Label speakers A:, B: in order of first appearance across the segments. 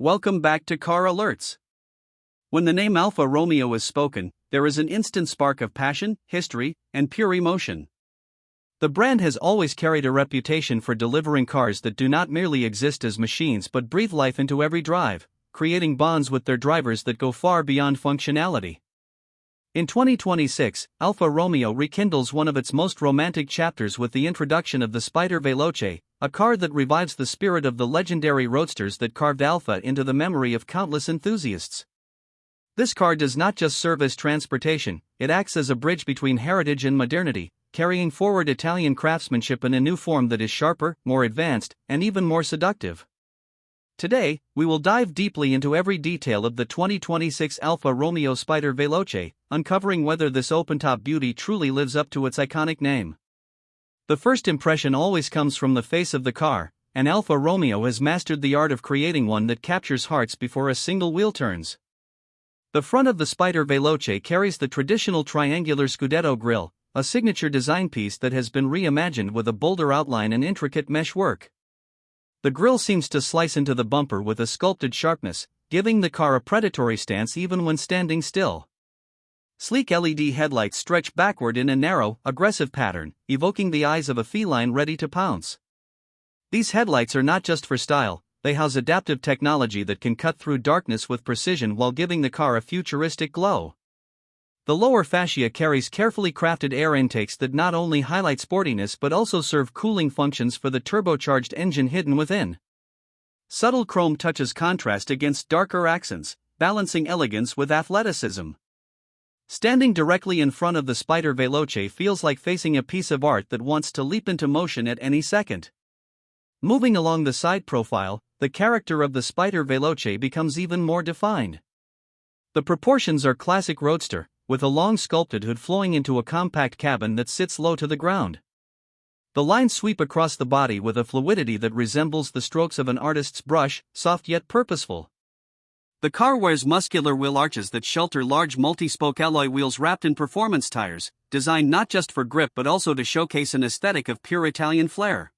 A: welcome back to Car Alerts. When the name Alfa Romeo is spoken, there is an instant spark of passion, history, and pure emotion. The brand has always carried a reputation for delivering cars that do not merely exist as machines but breathe life into every drive, creating bonds with their drivers that go far beyond functionality. In 2026, Alfa Romeo rekindles one of its most romantic chapters with the introduction of the Spider Veloce, a car that revives the spirit of the legendary roadsters that carved Alfa into the memory of countless enthusiasts. This car does not just serve as transportation, it acts as a bridge between heritage and modernity, carrying forward Italian craftsmanship in a new form that is sharper, more advanced, and even more seductive. Today, we will dive deeply into every detail of the 2026 Alfa Romeo Spider Veloce, uncovering whether this open-top beauty truly lives up to its iconic name. The first impression always comes from the face of the car, and Alfa Romeo has mastered the art of creating one that captures hearts before a single wheel turns. The front of the Spider Veloce carries the traditional triangular scudetto grille, a signature design piece that has been reimagined with a bolder outline and intricate mesh work. The grille seems to slice into the bumper with a sculpted sharpness, giving the car a predatory stance even when standing still. Sleek LED headlights stretch backward in a narrow, aggressive pattern, evoking the eyes of a feline ready to pounce. These headlights are not just for style, they house adaptive technology that can cut through darkness with precision while giving the car a futuristic glow. The lower fascia carries carefully crafted air intakes that not only highlight sportiness but also serve cooling functions for the turbocharged engine hidden within. Subtle chrome touches contrast against darker accents, balancing elegance with athleticism. Standing directly in front of the Spider Veloce feels like facing a piece of art that wants to leap into motion at any second. Moving along the side profile, the character of the Spider Veloce becomes even more defined. The proportions are classic roadster, with a long sculpted hood flowing into a compact cabin that sits low to the ground. The lines sweep across the body with a fluidity that resembles the strokes of an artist's brush, soft yet purposeful. The car wears muscular wheel arches that shelter large multi-spoke alloy wheels wrapped in performance tires, designed not just for grip but also to showcase an aesthetic of pure Italian flair.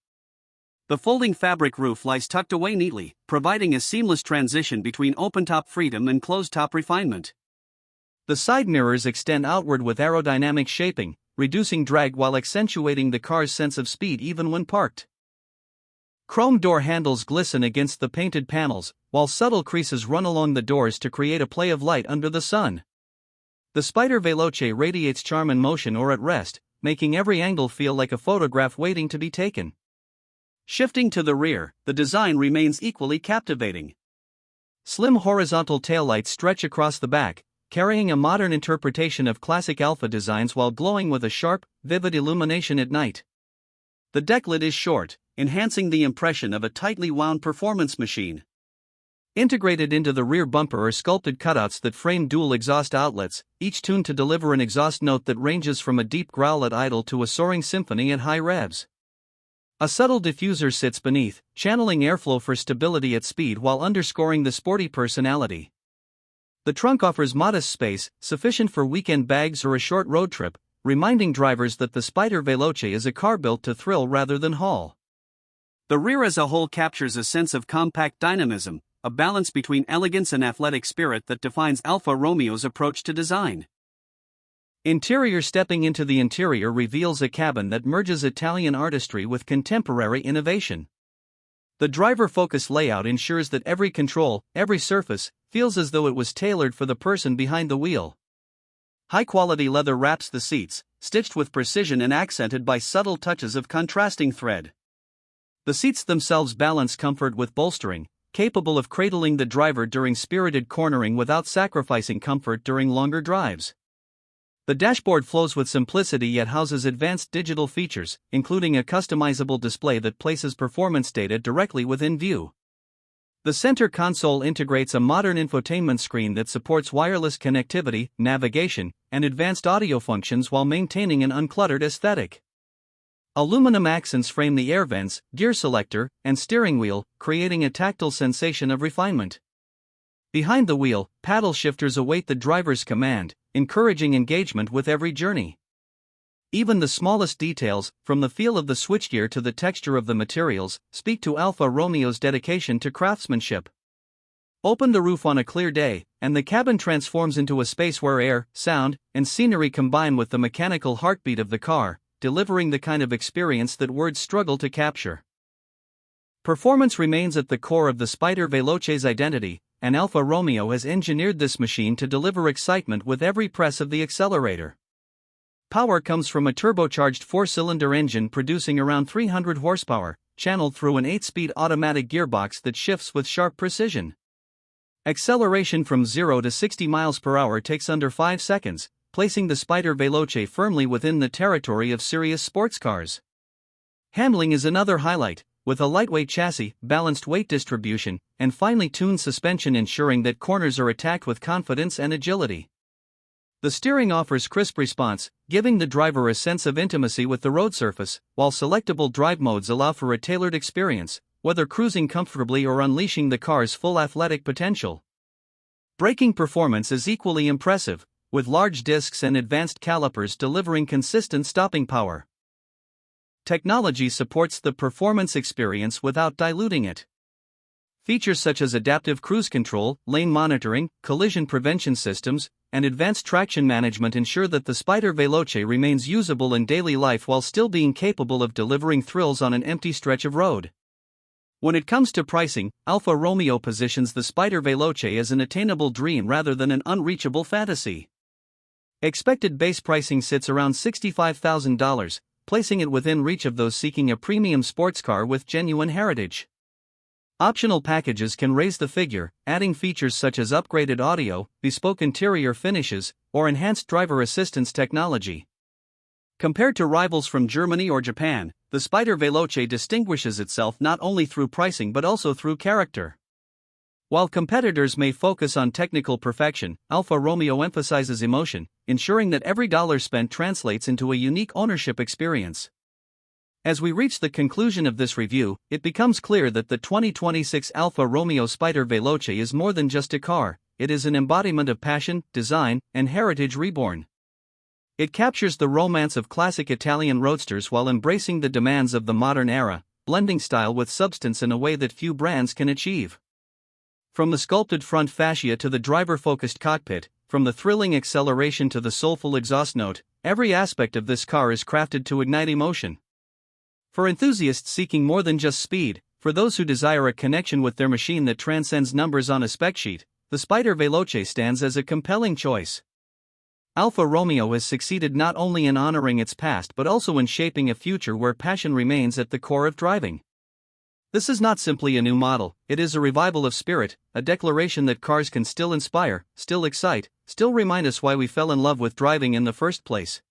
A: The folding fabric roof lies tucked away neatly, providing a seamless transition between open-top freedom and closed-top refinement. The side mirrors extend outward with aerodynamic shaping, reducing drag while accentuating the car's sense of speed even when parked. Chrome door handles glisten against the painted panels, while subtle creases run along the doors to create a play of light under the sun. The Spider Veloce radiates charm in motion or at rest, making every angle feel like a photograph waiting to be taken. Shifting to the rear, the design remains equally captivating. Slim horizontal taillights stretch across the back, carrying a modern interpretation of classic Alfa designs while glowing with a sharp, vivid illumination at night. The deck lid is short, enhancing the impression of a tightly wound performance machine. Integrated into the rear bumper are sculpted cutouts that frame dual exhaust outlets, each tuned to deliver an exhaust note that ranges from a deep growl at idle to a soaring symphony at high revs. A subtle diffuser sits beneath, channeling airflow for stability at speed while underscoring the sporty personality. The trunk offers modest space, sufficient for weekend bags or a short road trip, reminding drivers that the Spider Veloce is a car built to thrill rather than haul. The rear as a whole captures a sense of compact dynamism, a balance between elegance and athletic spirit that defines Alfa Romeo's approach to design. Interior. Stepping into the interior reveals a cabin that merges Italian artistry with contemporary innovation. The driver-focused layout ensures that every control, every surface, feels as though it was tailored for the person behind the wheel. High-quality leather wraps the seats, stitched with precision and accented by subtle touches of contrasting thread. The seats themselves balance comfort with bolstering, capable of cradling the driver during spirited cornering without sacrificing comfort during longer drives. The dashboard flows with simplicity yet houses advanced digital features, including a customizable display that places performance data directly within view. The center console integrates a modern infotainment screen that supports wireless connectivity, navigation, and advanced audio functions while maintaining an uncluttered aesthetic. Aluminum accents frame the air vents, gear selector, and steering wheel, creating a tactile sensation of refinement. Behind the wheel, paddle shifters await the driver's command, encouraging engagement with every journey. Even the smallest details, from the feel of the switchgear to the texture of the materials, speak to Alfa Romeo's dedication to craftsmanship. Open the roof on a clear day, and the cabin transforms into a space where air, sound, and scenery combine with the mechanical heartbeat of the car, delivering the kind of experience that words struggle to capture. Performance remains at the core of the Spider Veloce's identity, and Alfa Romeo has engineered this machine to deliver excitement with every press of the accelerator. Power comes from a turbocharged 4-cylinder engine producing around 300 horsepower, channeled through an 8-speed automatic gearbox that shifts with sharp precision. Acceleration from 0 to 60 miles per hour takes under 5 seconds, placing the Spider Veloce firmly within the territory of serious sports cars. Handling is another highlight, with a lightweight chassis, balanced weight distribution, and finely tuned suspension ensuring that corners are attacked with confidence and agility. The steering offers crisp response, giving the driver a sense of intimacy with the road surface, while selectable drive modes allow for a tailored experience, whether cruising comfortably or unleashing the car's full athletic potential. Braking performance is equally impressive, with large discs and advanced calipers delivering consistent stopping power. Technology supports the performance experience without diluting it. Features such as adaptive cruise control, lane monitoring, collision prevention systems, and advanced traction management ensure that the Spider Veloce remains usable in daily life while still being capable of delivering thrills on an empty stretch of road. When it comes to pricing, Alfa Romeo positions the Spider Veloce as an attainable dream rather than an unreachable fantasy. Expected base pricing sits around $65,000, placing it within reach of those seeking a premium sports car with genuine heritage. Optional packages can raise the figure, adding features such as upgraded audio, bespoke interior finishes, or enhanced driver assistance technology. Compared to rivals from Germany or Japan, the Spider Veloce distinguishes itself not only through pricing but also through character. While competitors may focus on technical perfection, Alfa Romeo emphasizes emotion, ensuring that every dollar spent translates into a unique ownership experience. As we reach the conclusion of this review, it becomes clear that the 2026 Alfa Romeo Spider Veloce is more than just a car, it is an embodiment of passion, design, and heritage reborn. It captures the romance of classic Italian roadsters while embracing the demands of the modern era, blending style with substance in a way that few brands can achieve. From the sculpted front fascia to the driver-focused cockpit, from the thrilling acceleration to the soulful exhaust note, every aspect of this car is crafted to ignite emotion. For enthusiasts seeking more than just speed, for those who desire a connection with their machine that transcends numbers on a spec sheet, the Spider Veloce stands as a compelling choice. Alfa Romeo has succeeded not only in honoring its past but also in shaping a future where passion remains at the core of driving. This is not simply a new model, it is a revival of spirit, a declaration that cars can still inspire, still excite, still remind us why we fell in love with driving in the first place.